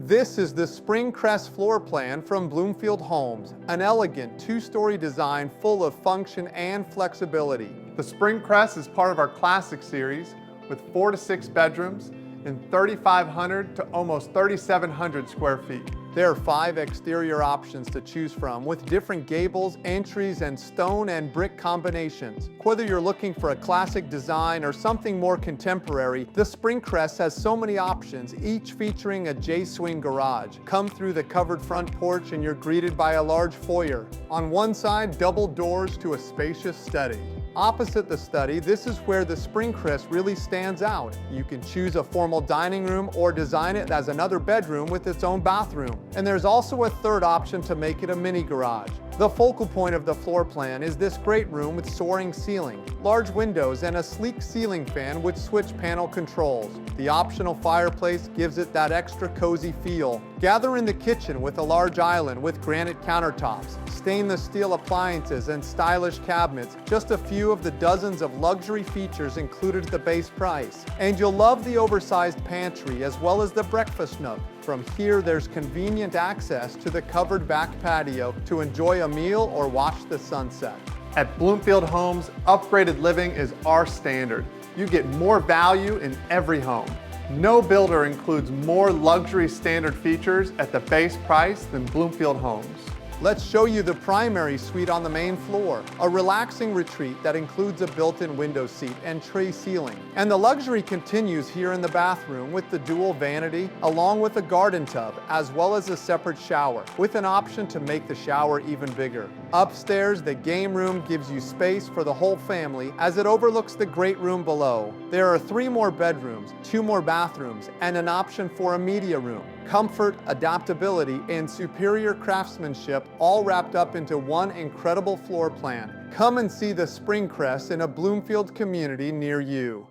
This is the spring Cress floor plan from Bloomfield Homes, an elegant two-story design full of function and flexibility. The spring Cress is part of our classic series with 4 to 6 bedrooms and 3,500 to almost 3,700 square feet. There are 5 exterior options to choose from with different gables, entries, and stone and brick combinations. Whether you're looking for a classic design or something more contemporary, the spring Cress has so many options, each featuring a J-swing garage. Come through the covered front porch and you're greeted by a large foyer. On one side, double doors to a spacious study. Opposite the study, this is where the spring Cress really stands out. You can choose a formal dining room or design it as another bedroom with its own bathroom. And there's also a third option to make it a mini garage. The focal point of the floor plan is this great room with soaring ceiling, large windows, and a sleek ceiling fan with switch panel controls. The optional fireplace gives it that extra cozy feel. Gather in the kitchen with a large island with granite countertops, stainless steel appliances, and stylish cabinets, just a few of the dozens of luxury features included at the base price. And you'll love the oversized pantry as well as the breakfast nook. From here, there's convenient access to the covered back patio to enjoy a meal or watch the sunset. At Bloomfield Homes, upgraded living is our standard. You get more value in every home. No builder includes more luxury standard features at the base price than Bloomfield Homes. Let's show you the primary suite on the main floor, a relaxing retreat that includes a built-in window seat and tray ceiling. And the luxury continues here in the bathroom with the dual vanity, along with a garden tub, as well as a separate shower, with an option to make the shower even bigger. Upstairs, the game room gives you space for the whole family as it overlooks the great room below. There are 3 more bedrooms, 2 more bathrooms, and an option for a media room. Comfort, adaptability, and superior craftsmanship all wrapped up into one incredible floor plan. Come and see the spring Cress in a Bloomfield community near you.